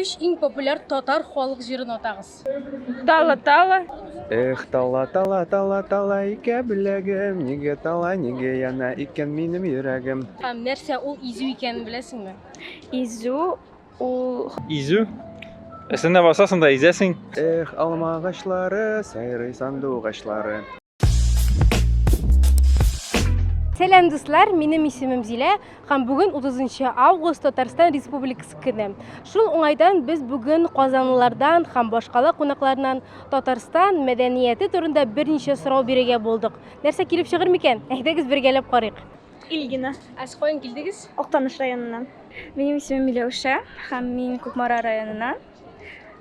Үш иң популяр татар халық җырын атагыз. Тала-тала. Эх, тала, тала, тала, тала, ике беләгем, неге тала, неге яна икән минем йөрәгем. Һәм нәрсә ул изү икәнен беләсеңме? Изу. Ул... Изү. Эсендә басасың да изәсең. Эх, алма агачлары, сайрый санду агачлары. Сәлам дуслар, минем исемем Зилә, һәм бүген 30 август Татарстан Республикасы көне. Шул уңайдан без бүген казанлылардан һәм башкала кунакларынан Татарстан мәдәнияте турында берничә сорау бирергә булдык. Нәрсә килеп чыгыр микән? Әйдәгез бергәләп карыйк. Илгина. Әз каян килдегез? Актаныш районынан. Минем исемем Миләүшә һәм мин Күкмара районынан.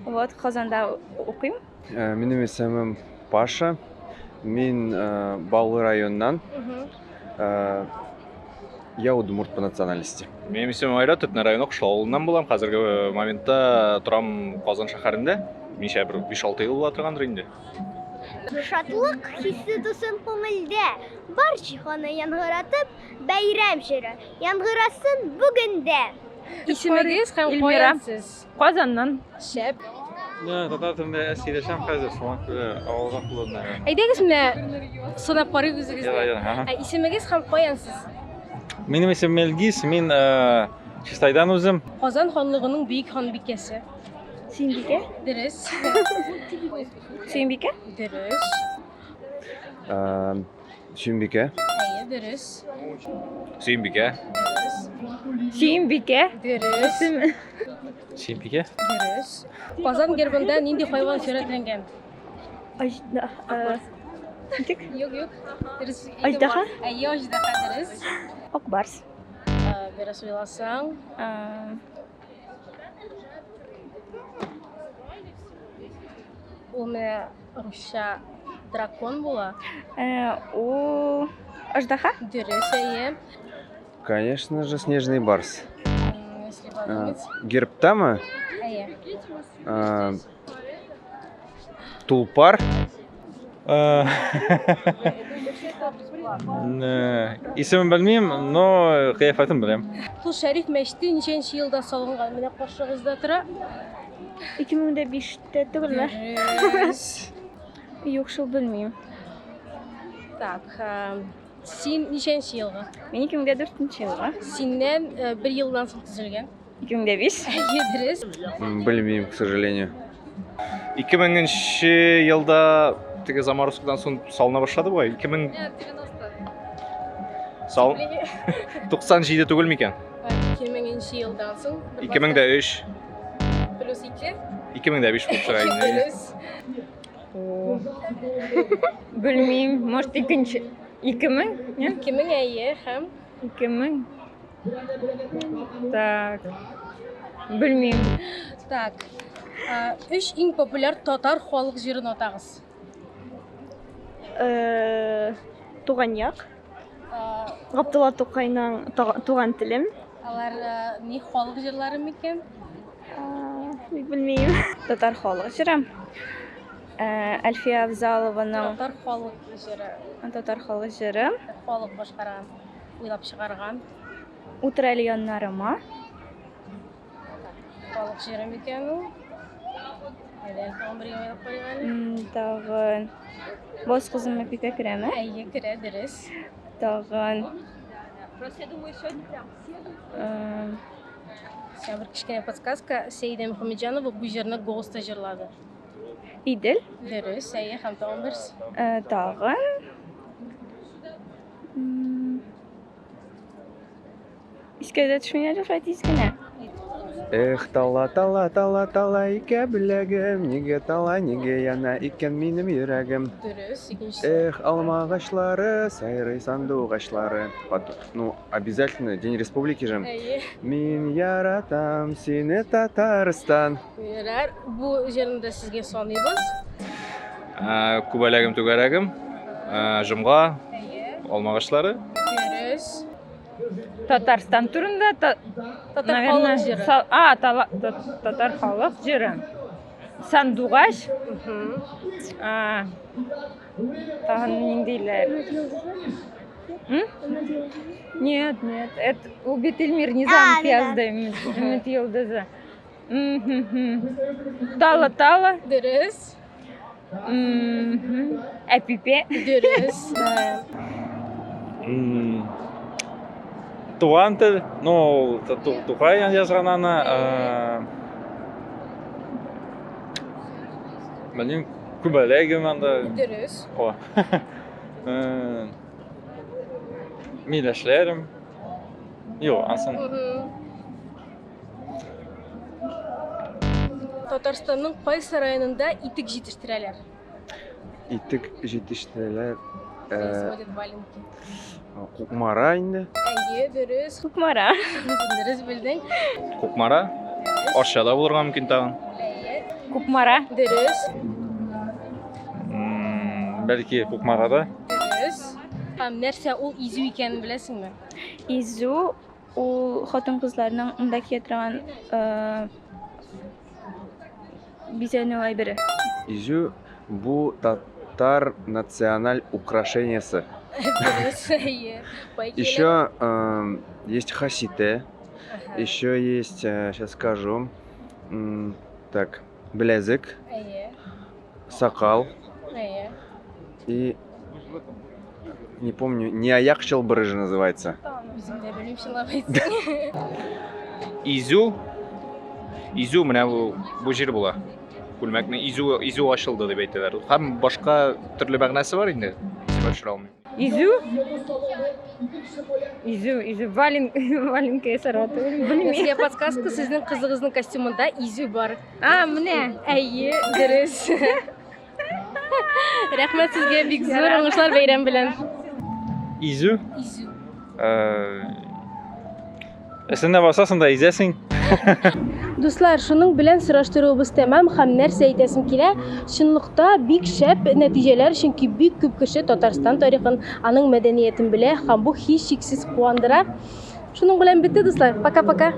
Вот, Казанда укыйм. Минем исемем Паша. Мин Баллы районнан. Я удмурт по национальности. Менің исемім Айрат, Төтне районы Кышлау авылынан булам. Хәзерге моментта торам Казан шәһәрендә. Минчә бер 5-6 ел була торгандыр инде. Шатлык хиссе тусын күңелдә, бар җиһанны яңгыратып, бәйрәм җыры яңгырасын бүгендә. Исемегез һәм Илмира. каянсыз? Казаннан. Шәп. Татар телендә сөйләшәм хәзер, шуңа күрә авылга куллана. Әйдәгез менә сынап карыйк үзегезне. Исемегез һәм каянсыз? Минем исемем Мелгиз, мин Чистайдан үзем. Казан ханлыгының бөек ханбикәсе. Сөембикә. Дөрес. Сөембикә. Дөрес. Шүмбикә. Әйе, дөрес. Сөембикә. Дөрес. Сөембикә. Дөрес. Сөембикә. Дөрес. Казан гербында нинди хайван сурәтләнгән? Аждаһа. Ничек? Юк. Дөрес. Аждаһа? Әйе, аждаһа дөрес. Акбарс. Бераз уйласаң. Ул менә русча дракон була. Ул... Аждаһа? Дөрес, әйе. Конечно же, снежный барс. Если подумать. Гербтамы? Әйе. Тулпар. Исемем белмим, но кыяфәтен беләм. Шул Шәриф мәчете ничәнче елда салынган? Менә каршыгызда тора. 2005-тә түгелме? Дөрес. Юк, шул белмим. Так, син ничәнче елга? Мин 2004 елга. Синнән бер елдан соң төзелгән. 2005. Әйе, дөрес. Белмим, к сожалению. 2000 елда теге заморозкадан соң салына башлады бу. 2000 сал 97 түгел микән? 2000 елдан соң 2003 плюс 2. 2005 булып чыга инде. Дөрес. Белмим, может, 2000, не? 2000 әйе һәм 2000. Так. Белмим. так. Үч иң популяр татар халык җырын атагыз. Туган як. Габдулла Тукайның туган телем. Алар ни халык җырлары микән? Белмим. Татар халык җыры. Әлфия Авзалованың Татар халык җыры. татар халык җыры. Халык башкарган, уйлап чыгарган Утыр әле яннарыма. халык җыры микән ул? Әйдә, томбрый уйлап карыйк әле. Тагын Боз кызым мәпикә керәме? Әйе, керә, дөрес. Тагын Сән бер кичкенә подсказка. Сәйдә Мөхәммәтҗанова бу җырны голоста җырлады. Идел. Дөрес, әйе, һәм тагын берс. Тагын Искәдә төшмәгән җыр искәнә. Эх, тала, тала, тала, тала, ике беләгем, неге тала, неге яна икән минем йөрәгем. Дөрес, икенчесе. Эх, алма агачлары, сайрый санду агачлары. Ну, обязательно День Республики же. Әйе. Мин яратам сине Татарстан. Ярар, бу җырны да сезгә саныйбыз. Күбәләгем түгәрәгем, жымга, Әйе. алмагачлары. Дөрес. Татарстан турында Татар халык җыры. Татар халык җыры. Сандугач. Тагын ниндиләр? Нет, это убит Эльмир Низамов язды, Ümit Yıldızı. Тала-тала. Дөрес. Әпипе. Дөрес. Туган тел, ну, тухай жазған аны, білмеймін, күбәләгім анда, Дөрес. о, миләшләрім, yok, ансын, Татарстанның кайсы районында итек җитештерәләр? Итек җитештерәләр. Производят валенки. Кукмара инде. Әйе, дөрес. Кукмара. Дөрес белдең. Кукмара. Арчада булырга мөмкин тагын. Әйе. Кукмара. Дөрес. бәлки Кукмарада. Дөрес. Һәм нәрсә ул изү икәнен беләсеңме? Изу ул хатын-кызларның монда кия торган бизәнү әйбере. Изю бу татар националь украшениясы. Дөрес. Әйе. Еще есть хасите. Еще есть, сейчас скажу, так, блязик, Әйе. сакал Әйе. и не помню, не аяк чылбыры же называется. Үзем дә белмим шулай. Изу менә бу җир була. Күлмәкнең изу ачылды дип әйтәләр. Һәм башка төрле мәгънәсе бар инде. Сибәт шура алмыйм. Изу, валенка сараты. Сезгә подсказка, сезнең кызыгызның костюмында изү бар. Менә. Әйе, дөрес. Рәхмәт сезгә, бик зур уңышлар бәйрәм белән. Изу, Изү. әсендә басасың да изәсең. Дуслар, шуның белән сораштыруыбыз тәмам һәм нәрсә әйтәсем килә, чынлыкта бик шәп нәтиҗәләр, чөнки бик күп кеше Татарстан тарихын, аның мәдәниятен белә һәм бу һич шиксез куандыра. Шуның белән бетте, дуслар. Пока-пока.